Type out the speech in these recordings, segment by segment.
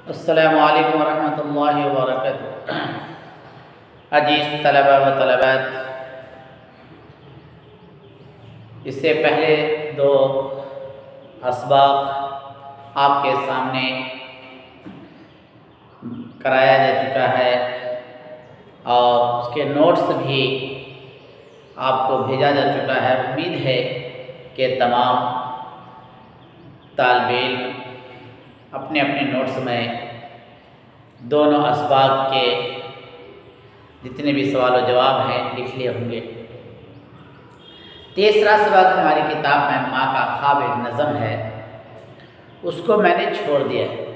अस्सलामु अलैकुम वरहमतुल्लाहि वबरकातुहू। अजीज़ तलबा व तलबात, इससे पहले दो असबाक आपके सामने कराया जा चुका है और उसके नोट्स भी आपको भेजा जा चुका है। उम्मीद है कि तमाम तालिब इल्म अपने अपने नोट्स में दोनों असबाक के जितने भी सवाल व जवाब हैं लिख लिए होंगे। तीसरा सबक हमारी किताब में माँ का ख्वाब एक नज़म है, उसको मैंने छोड़ दिया है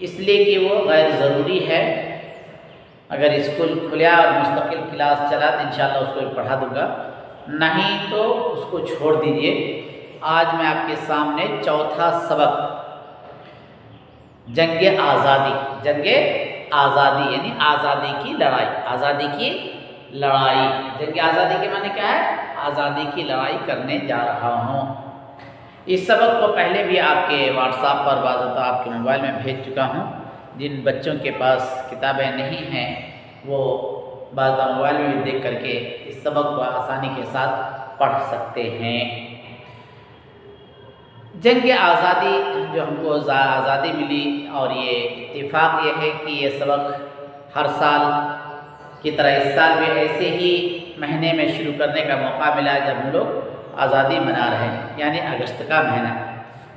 इसलिए कि वो गैर ज़रूरी है। अगर स्कूल खुला और मुस्तकिल क्लास चला तो इंशाअल्लाह उसको पढ़ा दूँगा, नहीं तो उसको छोड़ दीजिए। आज मैं आपके सामने चौथा सबक जंगे आज़ादी, जंगे आज़ादी यानी आज़ादी की लड़ाई, आज़ादी की लड़ाई, जंगे आज़ादी के माने क्या है? आज़ादी की लड़ाई करने जा रहा हूँ। इस सबक को पहले भी आपके व्हाट्सएप पर बाज़ाब्ता आपके मोबाइल में भेज चुका हूँ। जिन बच्चों के पास किताबें नहीं हैं वो बाज़ाब्ता मोबाइल में भी देख करके इस सबक को आसानी के साथ पढ़ सकते हैं। जंग आज़ादी जो हमको आज़ादी मिली और ये इत्तेफाक ये है कि ये सबक हर साल की तरह इस साल भी ऐसे ही महीने में शुरू करने का मौका मिला जब हम लोग आज़ादी मना रहे हैं, यानी अगस्त का महीना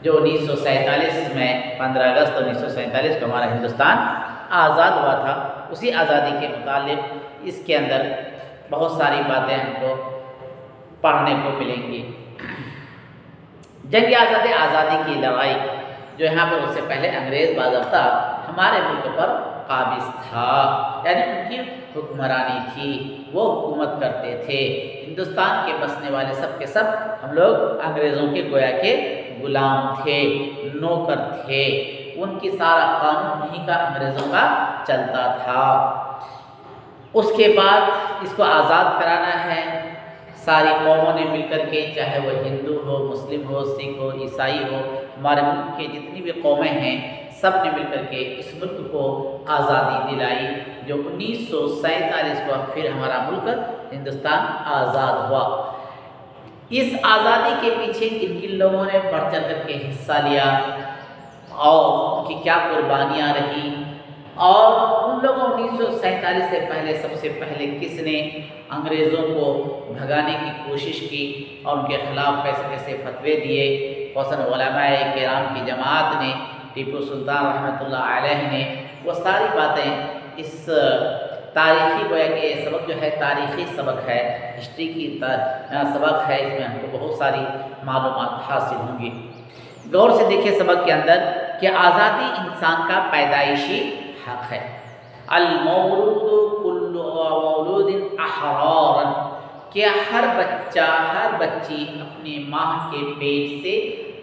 जो 1947 में 15 अगस्त 1947 को हमारा हिंदुस्तान आज़ाद हुआ था। उसी आज़ादी के मुतालिक इसके अंदर बहुत सारी बातें हमको पढ़ने को मिलेंगी। जंग आज़ादी की लड़ाई जो यहाँ पर उससे पहले अंग्रेज़ बाज़ाब्ता हमारे मुल्क पर काबिज था, यानी उनकी हुक्मरानी थी, वो हुकूमत करते थे। हिंदुस्तान के बसने वाले सब के सब हम लोग अंग्रेज़ों के गोया के गुलाम थे, नौकर थे। उनकी सारा कानून उन्हीं का अंग्रेज़ों का चलता था। उसके बाद इसको आज़ाद कराना है। सारी कौमों ने मिलकर के, चाहे वह हिंदू हो, मुस्लिम हो, सिख हो, ईसाई हो, हमारे मुल्क के जितनी भी कौमें हैं सब ने मिलकर के इस मुल्क को आज़ादी दिलाई। जो 1947 को फिर हमारा मुल्क हिंदुस्तान आज़ाद हुआ। इस आज़ादी के पीछे किन किन लोगों ने बढ़ चढ़ कर के हिस्सा लिया और उनकी क्या कुर्बानियाँ रही, और उन लोगों 1947 से पहले सबसे पहले किसने अंग्रेज़ों को भगाने की कोशिश की और उनके ख़िलाफ़ कैसे कैसे फतवे दिए। खौसन उलमाए किराम की जमात ने, टीपू सुल्तान रहमतुल्लाह अलैह ने, वो सारी बातें इस तारीख़ी गोया कि ये सबक जो है तारीख़ी सबक है, हिस्ट्री की सबक है। इसमें हमको बहुत सारी मालूमात हासिल होंगी। गौर से देखिए सबक के अंदर कि आज़ादी इंसान का पैदाइशी हक है। अल-मौलूदु कुल्लु मौलूदिन अहरारन, कि हर बच्चा हर बच्ची अपनी माँ के पेट से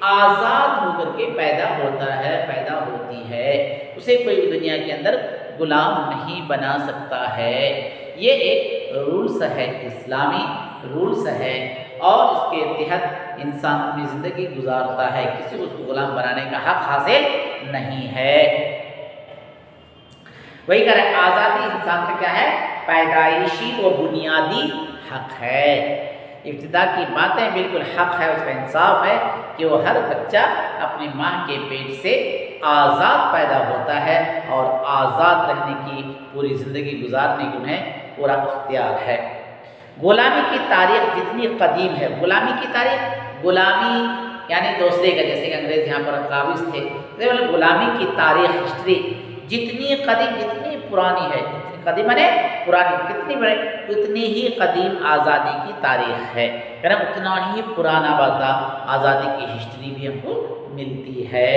आज़ाद होकर के पैदा होता है, पैदा होती है। उसे कोई दुनिया के अंदर गुलाम नहीं बना सकता है। ये एक रूल्स है, इस्लामी रूल्स है और इसके तहत इंसान अपनी ज़िंदगी गुजारता है। किसी को उसको गुलाम बनाने का हक हासिल नहीं है। वही कह रहे आज़ादी इंसान का क्या है? पैदाइशी व बुनियादी हक है। इब्तिदा की बातें बिल्कुल हक है, उसका इंसाफ है कि वो हर बच्चा अपनी माँ के पेट से आज़ाद पैदा होता है और आज़ाद रहने की पूरी ज़िंदगी गुजारने की उन्हें पूरा इख्तियार है। गुलामी की तारीख़ जितनी कदीम है, गुलामी की तारीख़, गुलामी यानी दूसरे का, जैसे कि अंग्रेज़ यहाँ पर काबिज थे, मतलब गुलामी की तारीख़ हिस्ट्री जितनी कदीम जितनी पुरानी है, जितनी कदीम माने पुरानी, कितनी बड़े उतनी ही कदीम आज़ादी की तारीख़ है, यानी उतना ही पुराना बाज़ा आज़ादी की हिस्ट्री भी हमको मिलती है।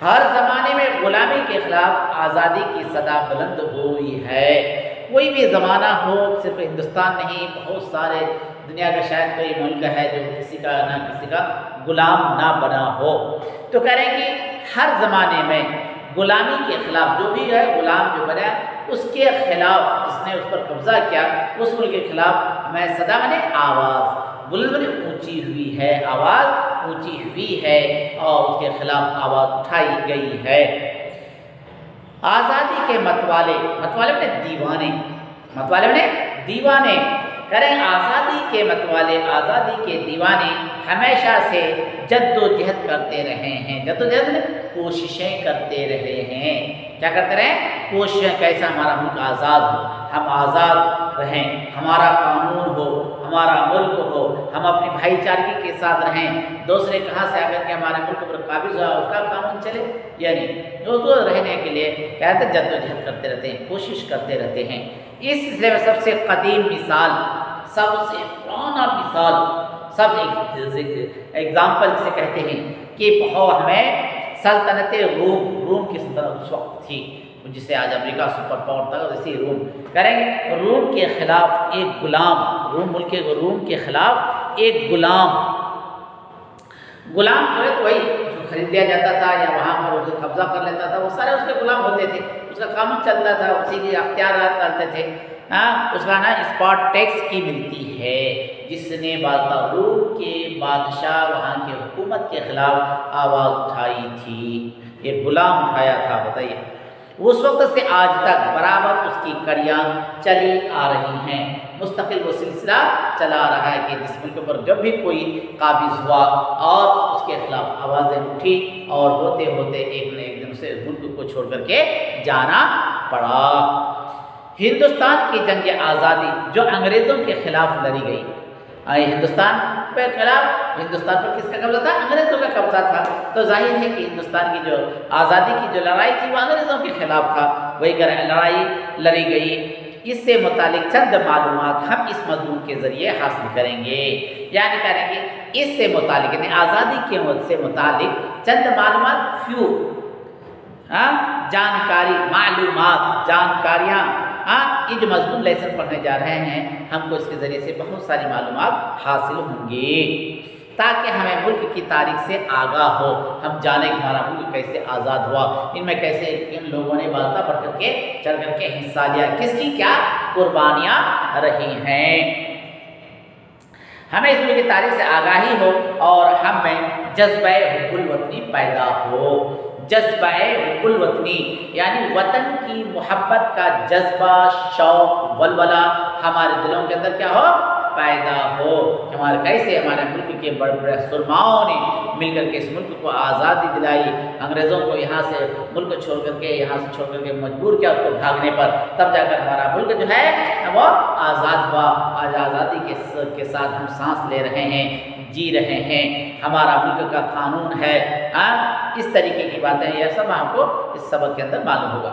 हर ज़माने में गुलामी के ख़िलाफ़ आज़ादी की सदा बुलंद हुई है। कोई भी ज़माना हो, सिर्फ हिंदुस्तान नहीं, बहुत सारे दुनिया का शायद कोई मुल्क है जो किसी का ना किसी का गुलाम ना बना हो। तो कह रहे हैं कि हर ज़माने में गुलामी के ख़िलाफ़ जो भी है, गुलाम जो बना उसके ख़िलाफ़, जिसने उस पर कब्ज़ा किया उस मुल्क के ख़िलाफ़ हमें सदा माने आवाज़ बुलंद ऊँची हुई है, आवाज़ ऊँची हुई है और उसके ख़िलाफ़ आवाज़ उठाई गई है। आज़ादी के मतवाले, मतवाले बने दीवाने, मतवाले बने दीवाने, करें आज़ादी के मतवाले, आज़ादी के दीवाने हमेशा से जद्दोजहद करते रहे हैं। जद्दोजहद कोशिशें करते रहे हैं। क्या करते रहे? कोशिशें, कैसा हमारा मुल्क आज़ाद हो, हम आज़ाद रहें, हमारा कानून हो, हमारा मुल्क हो, हम अपनी भाईचारगी के साथ रहें, दूसरे कहाँ से आकर के हमारे मुल्क पर काबिज हुआ उसका कानून चले, यानी उसको रहने के लिए क्या कहते हैं, जद्दोजहद करते रहते हैं, कोशिश करते रहते हैं। इस सिलसिले में सबसे कदीम मिसाल, सबसे पुराना मिसाल, सब एक एग्जाम्पल जिसे कहते हैं कि बहुत हमें सल्तनत रूम की सल्तनत उस वक्त थी, जिसे आज अमेरिका सुपर पावर था, वैसे रूम करेंगे। रूम के खिलाफ एक गुलाम, रूम के खिलाफ एक गुलाम जो है तो वही जो खरीद लिया जाता था या वहाँ पर उसे कब्जा कर लेता था, वो सारे उसके गुलाम होते थे, उसका कानून चलता था, उसी के अख्तियारात चलते थे। उसका ना स्पॉट टैक्स की मिलती है, जिसने रूम के बादशाह वहाँ के हुकूमत के खिलाफ आवाज़ उठाई थी, एक गुलाम उठाया था। बताइए, उस वक्त से आज तक बराबर उसकी कड़ियाँ चली आ रही हैं, मुस्तकिल वो सिलसिला चला रहा है कि जिस मुल्क पर जब भी कोई काबिज हुआ और उसके खिलाफ आवाज़ें उठी और होते होते एक न एक दिन से मुल्क को छोड़ करके जाना पड़ा। हिंदुस्तान की जंग आज़ादी जो अंग्रेज़ों के खिलाफ लड़ी गई, हिंदुस्तान के खिलाफ, हिंदुस्तान पर किसका कब्जा था? अंग्रेज़ों का कब्जा था। तो जाहिर है कि हिंदुस्तान की जो आज़ादी की जो लड़ाई थी वो अंग्रेज़ों के खिलाफ था, वही लड़ाई लड़ी गई। इससे मुतालिक चंद मालूमात हम इस मजमून के ज़रिए हासिल करेंगे, यानी करेंगे इससे मुतालिक, यानी आज़ादी के से मुतालिक चंद मालूमात, फ्यू जानकारी, मालूमात, जानकारियाँ, ये जो मजमून लेसन पढ़ने जा रहे हैं, हमको इसके ज़रिए से बहुत सारी मालूमात हासिल होंगी, ताकि हमें मुल्क की तारीख से आगाह हो, हम जाने कि हमारा मुल्क कैसे आज़ाद हुआ, इनमें कैसे इन लोगों ने वास्ता बढ़ करके चढ़ करके हिस्सा लिया, किसकी क्या कुर्बानियाँ रही हैं। हमें इस मुल्क की तारीख से आगाही हो और हमें जज्बा हुब्बुल वतनी पैदा हो, जज्बा हुब्बुल वतनी यानी वतन की मोहब्बत का जज्बा, शौक, वलवला हमारे दिलों के अंदर क्या हो, पैदा हो। हमारे कैसे हमारे मुल्क के बड़े बड़े सुरमाओं ने मिलकर के इस मुल्क को आज़ादी दिलाई, अंग्रेज़ों को यहाँ से मुल्क छोड़ करके, यहाँ से छोड़ करके मजबूर किया उसको भागने पर, तब जाकर हमारा मुल्क जो है वो आज़ाद हुआ। आज आज़ादी के साथ हम सांस ले रहे हैं, जी रहे हैं, हमारा मुल्क का कानून है। इस तरीके की बातें यह सब आपको इस सबक के अंदर मालूम होगा।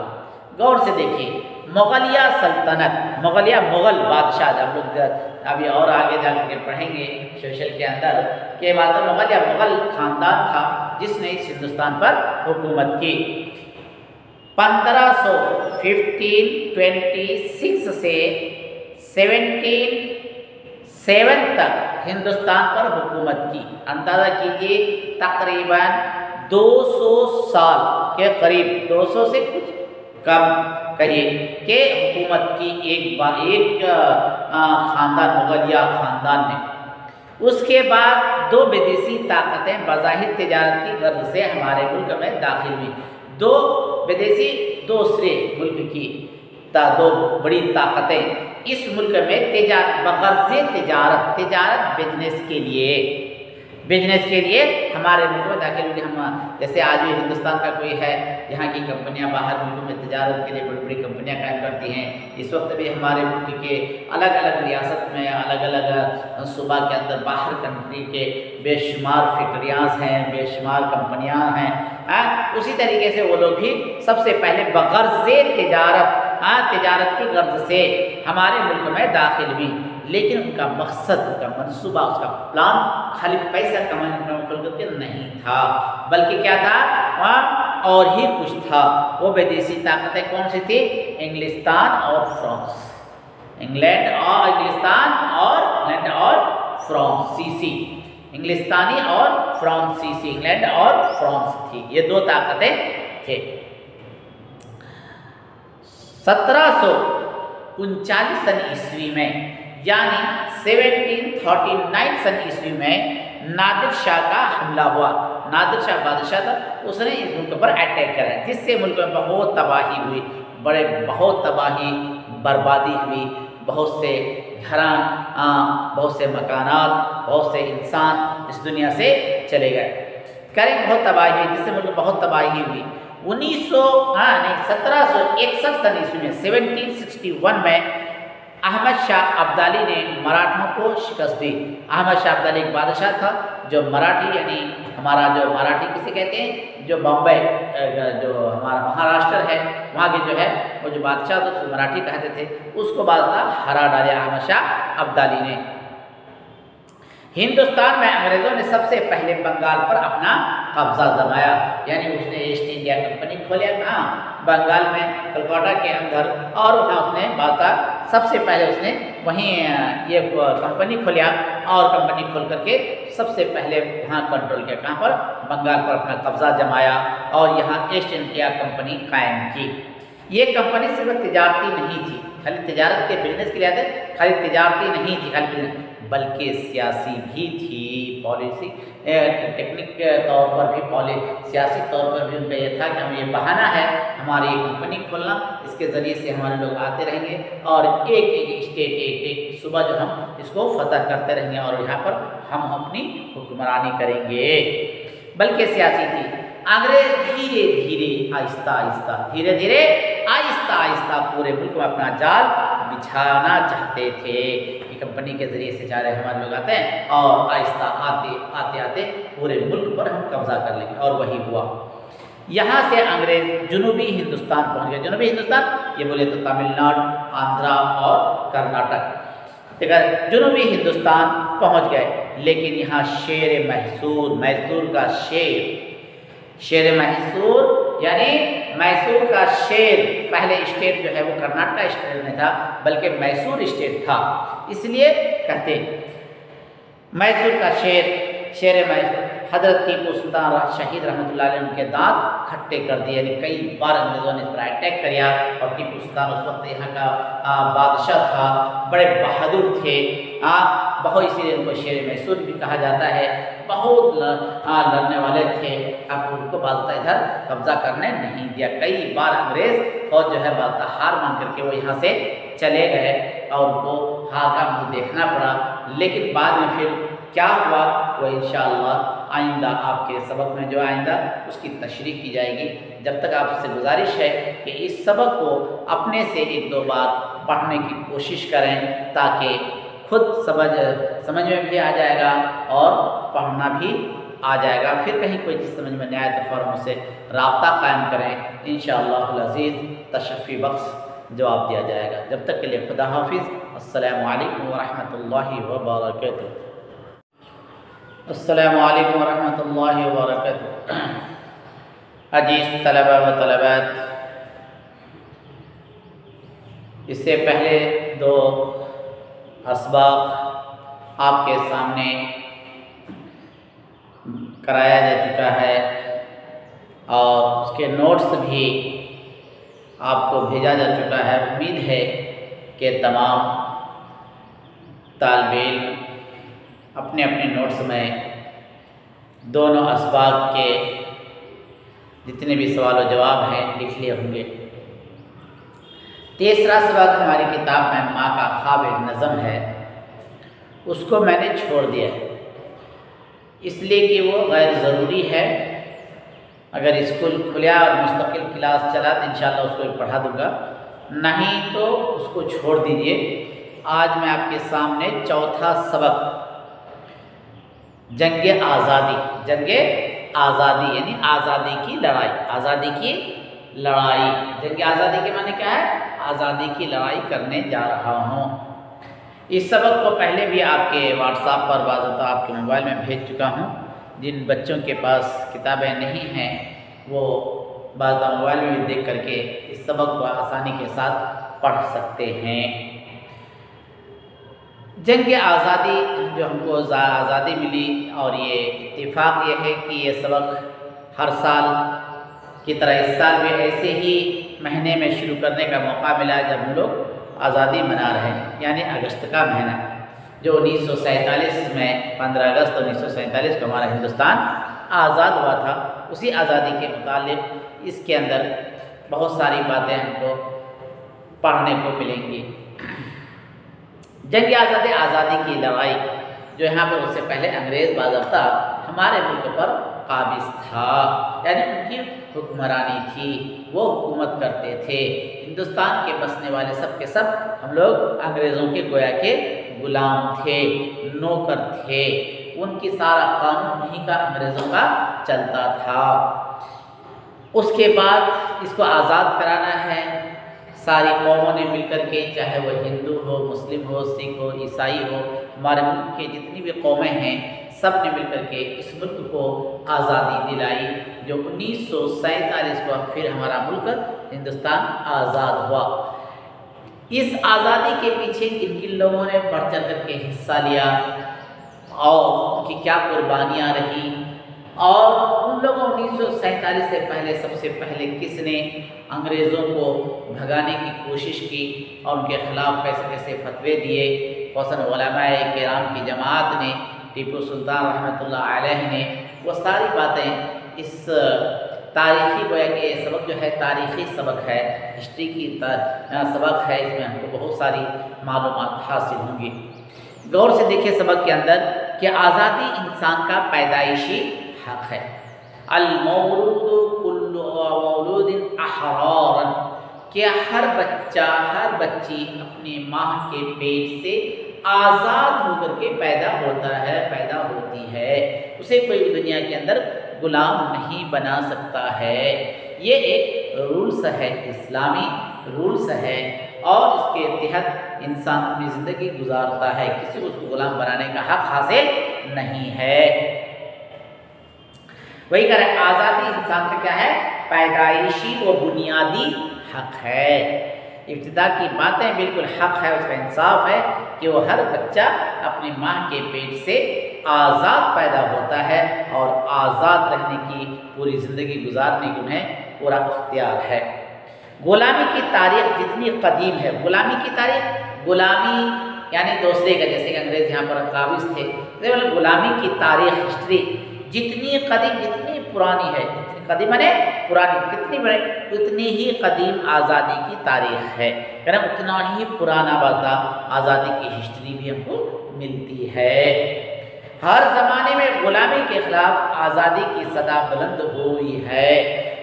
गौर से देखिए, मुगलिया सल्तनत, मुगल बादशाह, हम लोग अभी और आगे जाकर के पढ़ेंगे सोशल के अंदर के बाद मुगल ख़ानदान था जिसने इस हिंदुस्तान पर हुकूमत की। 1526 से 1707 तक हिंदुस्तान पर हुकूमत की। अंदाज़ा कीजिए तकरीबन 200 साल के करीब, 200 से कुछ कम कहिए कि हुकूमत की एक ख़ानदान, मुगलिया ख़ानदान ने। उसके बाद दो विदेशी ताकतें बज़ाहिर तिजारत की गर्ज से हमारे मुल्क में दाखिल हुई। दो विदेशी दूसरे मुल्क की दो बड़ी ताकतें इस मुल्क में बग़र्ज़ तिजारत बिजनेस के लिए हमारे मुल्क में दाखिल हुई। हम जैसे आज भी हिंदुस्तान का कोई है, यहाँ की कंपनियाँ बाहर मुल्कों में तिजारत के लिए बड़ी बड़ी कंपनियाँ कायम करती हैं। इस वक्त भी हमारे मुल्क के अलग अलग रियासत में, अलग अलग सूबा के अंदर बाहर कंट्री के बेशुमार फैक्ट्रियाँ हैं, बेशुमार कंपनियाँ हैं। उसी तरीके से वो लोग भी सबसे पहले बग़र्ज़ तिजारत की गर्ज से हमारे मुल्क में दाखिल हुई, लेकिन उनका मकसद, उनका मंसूबा, उसका प्लान खाली पैसा कमाने करके नहीं था, बल्कि क्या था, और ही कुछ था। वो विदेशी ताकतें कौन सी थी? इंग्लिस्तान और फ्रांस, इंग्लैंड और फ्रांसीसी, इंग्लिस्तानी और फ्रांसीसी, इंग्लैंड और फ्रांस थी, ये दो ताकतें थे। 1739 सन ईस्वी में, यानी 1739 सन ईस्वी में नादिर शाह का हमला हुआ। नादिर शाह बादशाह था, उसने इस मुल्क पर अटैक कराया, जिससे मुल्क में बहुत तबाही हुई, बहुत तबाही बर्बादी हुई, बहुत से घरान, बहुत से मकानात, बहुत से इंसान इस दुनिया से चले गए। करें बहुत तबाही हुई, जिससे मुल्क में बहुत तबाही हुई। 1761 सन ईस्वी में 1761 में अहमद शाह अब्दाली ने मराठों को शिकस्त दी। अहमद शाह अब्दाली एक बादशाह था जो मराठी, यानी हमारा जो मराठी किसे कहते हैं, जो बम्बई जो हमारा महाराष्ट्र है वहाँ के जो है वो जो बादशाह था उसको मराठी कहते थे, उसको बादशाह हरा डाले अहमद शाह अब्दाली ने। हिंदुस्तान में अंग्रेज़ों ने सबसे पहले बंगाल पर अपना कब्जा जमाया, यानी उसने ईस्ट इंडिया कंपनी खोला कहाँ, बंगाल में कलकत्ता के अंदर, और वहाँ उसने सबसे पहले उसने वहीं ये कंपनी खोलिया और कंपनी खोल करके सबसे पहले वहाँ कंट्रोल किया, कहाँ पर, बंगाल पर अपना कब्जा जमाया और यहाँ ईस्ट इंडिया कंपनी कायम की। ये कंपनी सिर्फ तिजारती नहीं थी, खाली तिजारत के बिजनेस के लिए आते, खाली तिजारती नहीं थी खाली बिजनेस, बल्कि सियासी भी थी, पॉलिसी टेक्निक के तौर पर भी, सियासी तौर पर भी उनका ये था कि हमें ये बहाना है हमारी ये कंपनी खोलना, इसके ज़रिए से हमारे लोग आते रहेंगे और एक एक स्टेट एक सुबह जो हम इसको फतह करते रहेंगे और यहाँ पर हम अपनी हुक्मरानी करेंगे। बल्कि सियासी थी। अंग्रेज धीरे धीरे आहिस्ता आहिस्ता पूरे मुल्क में अपना जाल बिछाना चाहते थे कि कंपनी के ज़रिए से जा रहे हमारे लोग आते हैं और आहिस्ता आते पूरे मुल्क पर हम कब्जा कर लेंगे, और वही हुआ। यहाँ से अंग्रेज जुनूबी हिंदुस्तान पहुँच गए। जुनूबी हिंदुस्तान ये बोले तो तमिलनाडु, आंध्रा और कर्नाटक, अगर जुनूबी हिंदुस्तान पहुँच गए, लेकिन यहाँ मैसूर का शेर मैसूर यानी मैसूर का शेर, पहले स्टेट जो है वो कर्नाटक स्टेट में था, बल्कि मैसूर स्टेट था, इसलिए कहते मैसूर का शेर मैसूर। हजरत टीपू सुल्तान शहीद रहमतुल्लाह अलैह उनके दांत खट्टे कर दिए, यानी कई बार अंग्रेज़ों ने इस पर अटैक किया और टीपू सुल्तान उस वक्त यहाँ का बादशाह था, बड़े बहादुर थे, बहुत, इसीलिए उनको शेर मैसूर भी कहा जाता है। बहुत लड़ने वाले थे, अब उनको बादशाह इधर कब्जा करने नहीं दिया। कई बार अंग्रेज़ फौज जो है बादशाह हार मान करके वो यहाँ से चले गए और उनको हार का मुँह देखना पड़ा, लेकिन बाद में फिर क्या हुआ वो इंशाअल्लाह आइंदा आपके सबक में जो आइंदा उसकी तशरीह की जाएगी। जब तक आपसे गुजारिश है कि इस सबक को अपने से 1-2 बार पढ़ने की कोशिश करें, ताकि खुद समझ में भी आ जाएगा और पढ़ना भी आ जाएगा। फिर कहीं कोई चीज़ समझ में नहीं आए तो फ़ौरन उससे राब्ता कायम करें, इंशाअल्लाह अज़ीज़ तशफ़ी बख्श जवाब दिया जाएगा। जब तक के लिए खुदा हाफिज़। अस्सलामु अलैकुम वरहमतुल्लाहि वबरकातुहू। अस्सलामु अलैकुम वरहमतुल्लाहि वबरकातुहू। अजीज़ तलबा व तलबात, इससे पहले 2 असबाक आपके सामने कराया जा चुका है और उसके नोट्स भी आपको भेजा जा चुका है। उम्मीद है कि तमाम तालिब इल्म अपने अपने नोट्स में दोनों असबाक के जितने भी सवाल व जवाब हैं लिख लिए होंगे। तीसरा सबक हमारी किताब में माँ का ख्वाब एक नज़म है, उसको मैंने छोड़ दिया है इसलिए कि वो गैर ज़रूरी है। अगर स्कूल खुला और मुस्तकिल क्लास चला तो इंशाअल्लाह उसको पढ़ा दूँगा, नहीं तो उसको छोड़ दीजिए। आज मैं आपके सामने चौथा सबक जंग आज़ादी यानी आज़ादी की लड़ाई। जंग आज़ादी के माने क्या है? आज़ादी की लड़ाई करने जा रहा हूँ। इस सबक को पहले भी आपके व्हाट्सएप पर बाज़ाब्ता आपके मोबाइल में भेज चुका हूँ। जिन बच्चों के पास किताबें नहीं हैं वो बाज़ाब्ता मोबाइल में भी देख करके इस सबक को आसानी के साथ पढ़ सकते हैं। जंग आज़ादी जो हमको आज़ादी मिली, और ये इत्तेफाक ये है कि ये सबक हर साल की तरह इस साल भी ऐसे ही महीने में शुरू करने का मौका मिला जब हम लोग आज़ादी मना रहे हैं, यानी अगस्त का महीना जो 1947 में 15 अगस्त 1947 को हमारा हिंदुस्तान आज़ाद हुआ था, उसी आज़ादी के मुतालिक इसके अंदर बहुत सारी बातें हमको पढ़ने को मिलेंगी। जंग आज़ादी की लड़ाई जो यहाँ पर उससे पहले अंग्रेज़ बाज़ाब्ता हमारे मुल्क पर काबिज़ था, यानी उनकी हुक्मरानी थी, वो हुकूमत करते थे। हिंदुस्तान के बसने वाले सब के सब हम लोग अंग्रेज़ों के गोया के गुलाम थे, नौकर थे। उनकी सारा कानून नहीं का अंग्रेज़ों का चलता था। उसके बाद इसको आज़ाद कराना है, सारी कौमों ने मिलकर के, चाहे वो हिंदू हो, मुस्लिम हो, सिख हो, ईसाई हो, हमारे मुल्क के जितनी भी कौमें हैं सब ने मिलकर के इस मुल्क को आज़ादी दिलाई, जो 1947 को फिर हमारा मुल्क हिंदुस्तान आज़ाद हुआ। इस आज़ादी के पीछे किन किन लोगों ने बढ़ चढ़ कर के हिस्सा लिया और उनकी क्या कुर्बानियाँ रही, और उन लोगों 1947 से पहले सबसे पहले किसने अंग्रेज़ों को भगाने की कोशिश की और उनके ख़िलाफ़ कैसे कैसे फतवे दिए। कौसन उलमाए किराम की जमात ने, टीपू सुल्तान रहमतुल्लाह अलैह ने, वो सारी बातें इस तारीख़ी गोया के सबक जो है तारीख़ी सबक है, हिस्ट्री की सबक है, इसमें हमको बहुत सारी मालूमात हासिल होंगी। गौर से देखिए सबक के अंदर कि आज़ादी इंसान का पैदाइशी हक है। अल-मौलूदु कुल्लु मौलूदिन अहरारन, कि हर बच्चा हर बच्ची अपनी माँ के पेट से आज़ाद होकर के पैदा होता है, पैदा होती है। उसे कोई भी दुनिया के अंदर गुलाम नहीं बना सकता है। ये एक रूल्स है, इस्लामी रूल्स है, और इसके तहत इंसान अपनी ज़िंदगी गुजारता है। किसी को उसको गुलाम बनाने का हक हासिल नहीं है। वही कह रहे आज़ादी इंसान का क्या है, पैदाइशी व बुनियादी हक है। इब्तिदा की बातें बिल्कुल हक है, उसका इंसाफ है कि वो हर बच्चा अपनी माँ के पेट से आज़ाद पैदा होता है और आज़ाद रहने की पूरी ज़िंदगी गुजारने की उन्हें पूरा इख्तियार है। गुलामी की तारीख़ जितनी कदीम है, गुलामी की तारीख़, गुलामी यानी दूसरे का, जैसे कि अंग्रेज़ यहाँ पर काबिज़ थे, मतलब गुलामी की तारीख़ हिस्ट्री जितनी कदीम, जितनी पुरानी है, जितनी कदीम है पुरानी, कितनी बड़े उतनी ही कदीम आज़ादी की तारीख़ है, कारण उतना ही पुराना बाता आज़ादी की हिस्ट्री भी हमको मिलती है। हर ज़माने में गुलामी के ख़िलाफ़ आज़ादी की सदा बुलंद हुई है।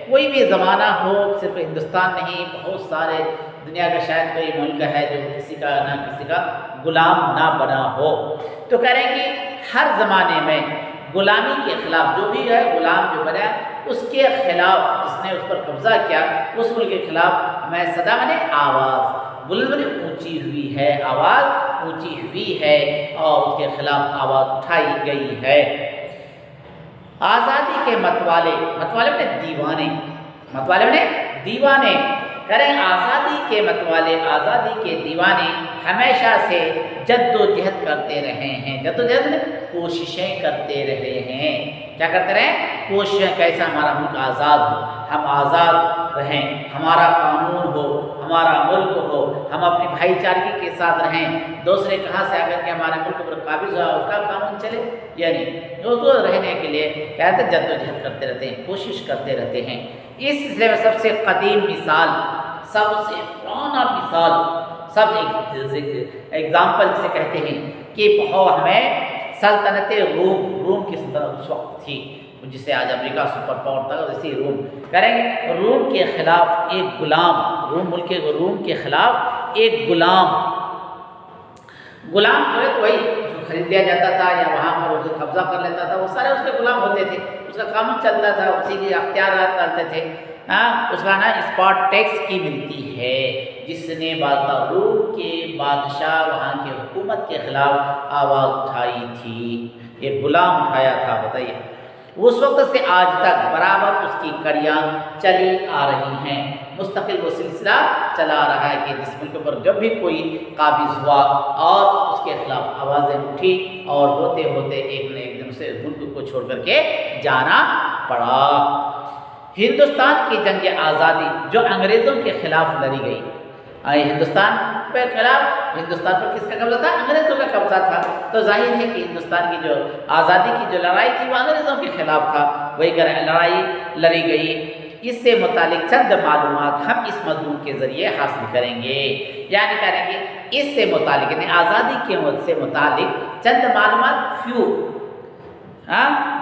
कोई भी ज़माना हो, सिर्फ हिंदुस्तान नहीं, बहुत सारे दुनिया का शायद कोई मुल्क है जो किसी का ना किसी का गुलाम ना बना हो। तो कह रहे हैं कि हर ज़माने में गुलामी के ख़िलाफ़ जो भी है, गुलाम जो बना उसके ख़िलाफ़, जिसने उस पर कब्ज़ा किया, उस मुल्क के ख़िलाफ़ हमें सदा मैंने आवाज़ बुलंद ऊँची हुई है, आवाज़ ऊँची हुई है और उसके ख़िलाफ़ आवाज़ उठाई गई है। आज़ादी के मतवाले, मतवाले बने दीवाने, मतवाले बने दीवाने, करें आज़ादी के मतवाले, आज़ादी के दीवाने हमेशा से जद्दोजहद करते रहे हैं। जद्दोजहद कोशिशें करते रहे हैं। क्या करते रहे? कोशिशें, कैसा हमारा मुल्क आज़ाद हो, हम आज़ाद रहें, हमारा कानून हो, हमारा मुल्क हो, हम अपनी भाईचारगी के साथ रहें, दूसरे कहाँ से आकर के हमारे मुल्क पर काबिज़ हुआ उसका कानून चले, यानी उसको रहने के लिए क्या कहते हैं, जद्दोजहद करते रहते हैं, कोशिश करते रहते हैं। इस सिलसिले में सबसे कदीम मिसाल, सबसे पुराना मिसाल, सब एग्जाम्पल से कहते हैं कि हमें सल्तनत रूम की सल्तनत उस वक्त थी, जिसे आज अमेरिका सुपर पावर था, वैसे रूम करेंगे। रूम के ख़िलाफ़ एक गुलाम, रूम मुल्क के रूम के ख़िलाफ़ एक गुलाम जो है तो वही जो खरीद लिया जाता था या वहाँ पर उसे कब्ज़ा कर लेता था, वो सारे उसके गुलाम होते थे, उसका कानून चलता था, उसी के अख्तियार चलते थे। हाँ, उसका ना स्पॉट टैक्स की मिलती है, जिसने रूम के बादशाह वहाँ के हुकूमत के ख़िलाफ़ आवाज़ उठाई थी, ये गुलाम उठाया था। बताइए, उस वक्त से आज तक बराबर उसकी कड़ियाँ चली आ रही हैं, मुस्तकिल वो सिलसिला चला आ रहा है कि जिस मुल्क पर जब भी कोई काबिज़ हुआ और उसके ख़िलाफ़ आवाज़ें उठी और होते होते एक न एक दिन से मुल्क को छोड़ करके जाना पड़ा। हिंदुस्तान की जंग आज़ादी जो अंग्रेज़ों के ख़िलाफ़ लड़ी गई, हिंदुस्तान के खिलाफ हिंदुस्तान पर किसका कब्जा था? अंग्रेजों का कब्जा था। तो जाहिर है कि हिंदुस्तान की जो आज़ादी की जो लड़ाई थी वो अंग्रेजों के खिलाफ था, वही लड़ाई लड़ी गई। इससे मुतालिक चंद मालूमात हम इस मजमून के ज़रिए हासिल करेंगे, यानी करेंगे इससे मुतालिक यानी आज़ादी के से मुतालिक चंद मालूमात, फ्यू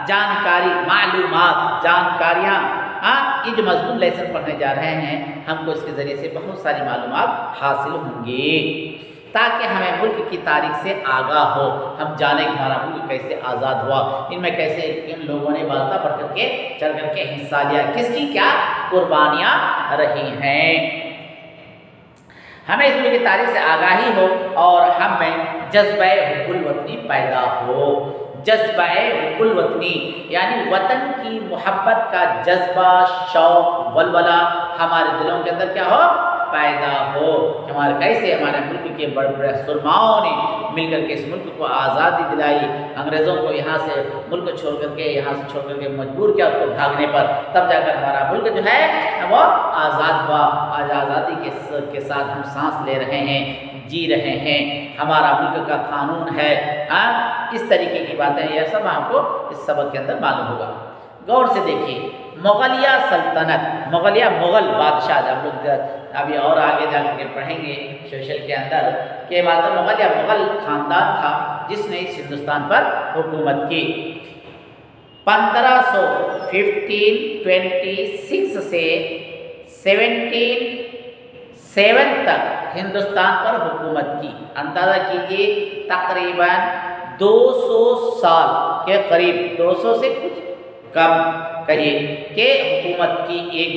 जानकारी, मालूमात, जानकारियाँ। ये जो मजमून लेसन पढ़ने जा रहे हैं हमको इसके ज़रिए से बहुत सारी मालूमात हासिल होंगी, ताकि हमें मुल्क की तारीख से आगाह हो, हम जाने कि हमारा मुल्क कैसे आज़ाद हुआ, इनमें कैसे किन लोगों ने बाज़ता बढ़ करके चढ़ करके हिस्सा लिया, किसकी क्या कुर्बानियाँ रही हैं। हमें इस मुल्क की तारीख से आगाही हो और हमें जज्बा हुब्बुल वतनी पैदा हो। जज्बा हुब्बुल वतनी यानी वतन की मोहब्बत का जज्बा, शौक, वलवला हमारे दिलों के अंदर क्या हो? पैदा हो। हमारे कैसे हमारे मुल्क के बड़े बड़े सुरमाओं ने मिलकर के इस मुल्क को आज़ादी दिलाई, अंग्रेज़ों को यहाँ से मुल्क छोड़ करके मजबूर किया उसको भागने पर, तब जाकर हमारा मुल्क जो है वो आज़ाद हुआ। आज आज़ादी के साथ हम सांस ले रहे हैं, जी रहे हैं, हमारा मुल्क का कानून है। इस तरीके की बातें यह सब आपको इस सबक के अंदर मालूम होगा। गौर से देखिए, मुगलिया सल्तनत, मुगल बादशाह, हम लोग अभी और आगे जाकर के पढ़ेंगे सोशल के अंदर के बाद मुगल खानदान था जिसने इस हिंदुस्तान पर हुकूमत की। 1526 से 1707 तक हिंदुस्तान पर हुकूमत की। अंदाज़ा कीजिए तकरीबन 200 साल के करीब, 200 से कुछ कम कहिए कि हुकूमत की एक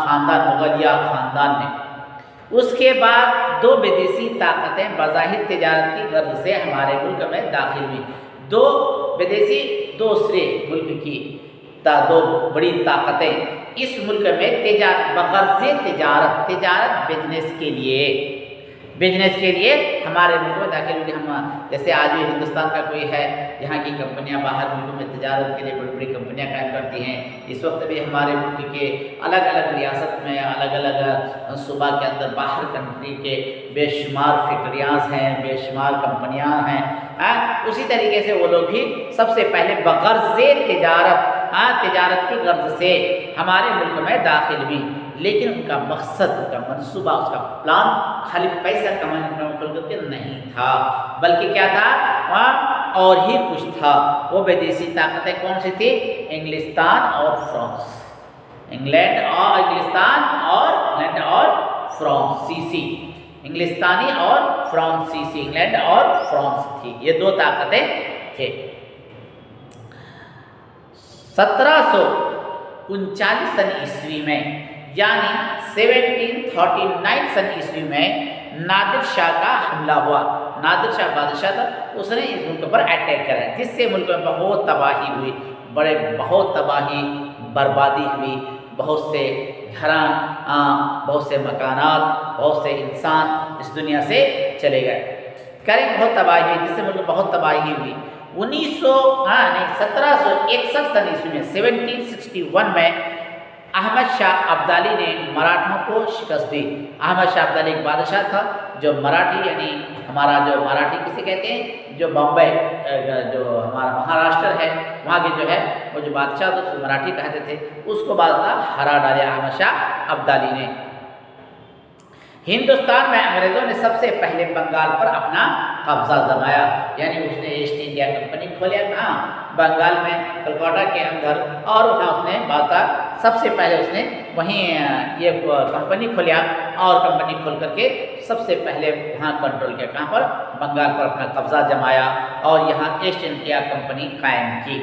खानदान, मुगलिया खानदान ने। उसके बाद दो विदेशी ताकतें बज़ाहिर तिजारत की गर्ज से हमारे मुल्क में दाखिल हुई। दो विदेशी दूसरे मुल्क की दो बड़ी ताकतें इस मुल्क में तिजारत बिजनेस के लिए हमारे मुल्क में दाखिल हुई। हम जैसे आज भी हिंदुस्तान का कोई है, यहाँ की कंपनियाँ बाहर मुल्कों में तिजारत के लिए बड़ी बड़ी कंपनियाँ कायम करती हैं। इस वक्त भी हमारे मुल्क के अलग अलग रियासत में, अलग अलग सूबा के अंदर बाहर कंट्री के बेशुमार फैक्ट्रियाँ हैं, बेशुमार कंपनियाँ हैं। उसी तरीके से वो लोग भी सबसे पहले बग़र्ज़े तिजारत की गर्ज से हमारे मुल्क में दाखिल हुई, लेकिन उनका मकसद, उनका मंसूबा, उसका प्लान खाली पैसा कमाने करके नहीं था, बल्कि क्या था? वहाँ और ही कुछ था। वो विदेशी ताकतें कौन सी थी? इंग्लिस्तान और फ्रांस, इंग्लैंड और फ्रांसीसी, इंग्लिस्तानी और फ्रांसीसी, इंग्लैंड और फ्रांस थी, ये दो ताकतें थे। 1739 सन ईस्वी में यानी 1739 सन ईस्वी में नादिर शाह का हमला हुआ। नादिर शाह बादशाह था, उसने इस मुल्क पर अटैक करा, जिससे मुल्क में बहुत तबाही हुई, बहुत तबाही बर्बादी हुई, बहुत से घरां, बहुत से मकानात, बहुत से इंसान इस दुनिया से चले गए। बहुत तबाही हुई, जिससे मुल्क में बहुत तबाही हुई। 1761 सन ईस्वी में 1761 में अहमद शाह अब्दाली ने मराठों को शिकस्त दी। अहमद शाह अब्दाली एक बादशाह था जो मराठी, यानी हमारा जो मराठी किसे कहते हैं, जो बम्बई, जो हमारा महाराष्ट्र है, वहाँ के जो है वो जो बादशाह था उसको मराठी कहते थे, उसको बादशाह हरा डाले अहमद शाह अब्दाली ने। हिंदुस्तान में अंग्रेज़ों ने सबसे पहले बंगाल पर अपना कब्जा जमाया, यानी उसने ईस्ट इंडिया कंपनी खोलिया कहाँ? बंगाल में, कलकत्ता के अंदर, और वहाँ उसने सबसे पहले उसने वहीं ये कंपनी खोलिया और कंपनी खोल करके सबसे पहले वहाँ कंट्रोल किया, कहाँ पर? बंगाल पर अपना कब्जा जमाया और यहाँ ईस्ट इंडिया कंपनी कायम की।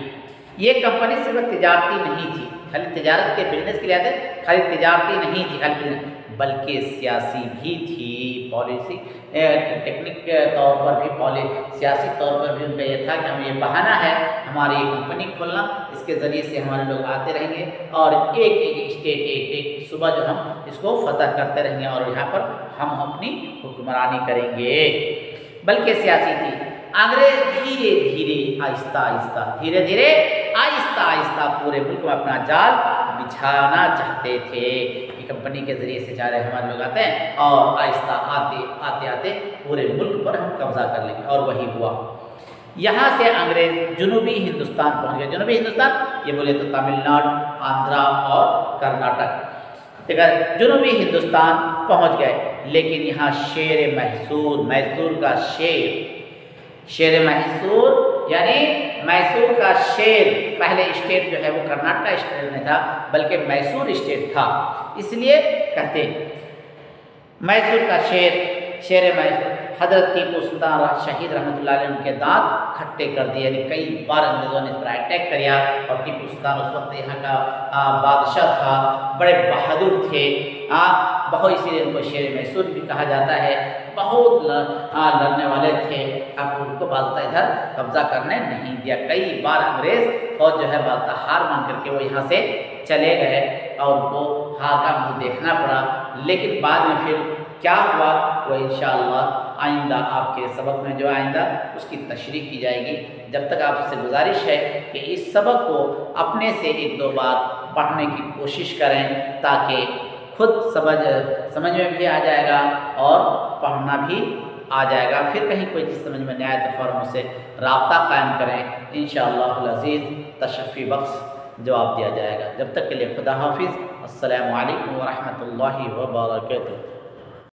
ये कंपनी सिर्फ तिजारती नहीं थी, खाली तिजारत के बिजनेस के लिए आते, खाली तिजारती नहीं थी खाली बिजनेस, बल्कि सियासी भी थी, पॉलिसी टेक्निक के तौर पर भी, सियासी तौर पर भी उनका ये था कि हमें ये बहाना है हमारी ये कंपनी खोलना, इसके ज़रिए से हमारे लोग आते रहेंगे और एक स्टेट, एक सूबा जो हम इसको फतह करते रहेंगे और यहाँ पर हम अपनी हुक्मरानी करेंगे। बल्कि सियासी थी। अंग्रेज धीरे धीरे आहिस्ता आहिस्ता पूरे मुल्क में अपना जाल बिछाना चाहते थे कि कंपनी के ज़रिए से चाह रहे हमारे लोग आते हैं और आहिस्ता आते आते पूरे मुल्क पर हम कब्जा कर लेंगे, और वही हुआ। यहाँ से अंग्रेज जुनूबी हिंदुस्तान पहुँच गए। जुनूबी हिंदुस्तान ये बोले तो तमिलनाडु, आंध्रा और कर्नाटक, ठीक है, जुनूबी हिंदुस्तान पहुँच गए। लेकिन यहाँ शेर मैसूर, मैसूर का शेर मैसूर यानी मैसूर का शेर, पहले स्टेट जो है वो कर्नाटक स्टेट में था, बल्कि मैसूर स्टेट था, इसलिए कहते मैसूर का शेर मैसूर। हजरत टीपू सुल्तान शहीद रहमतुल्लाह अलैह उनके दांत खट्टे कर दिए, यानी कई बार अंग्रेजों ने इस पर अटैक किया। और टीपू सुल्तान उस वक्त यहाँ का बादशाह था, बड़े बहादुर थे, बहुत, इसीलिए उनको शेर मैसूर भी कहा जाता है। बहुत लड़ने वाले थे, अब उनको बादशाह इधर कब्जा करने नहीं दिया। कई बार अंग्रेज फौज जो है बादशाह हार मान करके वो यहाँ से चले गए और उनको हार का मुँह देखना पड़ा। लेकिन बाद में फिर क्या हुआ वो इंशाअल्लाह आइंदा आपके सबक में जो आइंदा उसकी तशरीह की जाएगी। जब तक आपसे गुजारिश है कि इस सबक को अपने से 1-2 बार पढ़ने की कोशिश करें, ताकि खुद समझ में भी आ जाएगा और पढ़ना भी आ जाएगा। फिर कहीं कोई चीज़ समझ में नहीं आए तो फ़ौरन मुझसे रब्ता कायम करें, इंशाअल्लाह अज़ीज़ तशफ़ी बख्श जवाब दिया जाएगा। जब तक के लिए खुदा हाफिज़। अस्सलामु अलैकुम व रहमतुल्लाहि व बरकातुहू।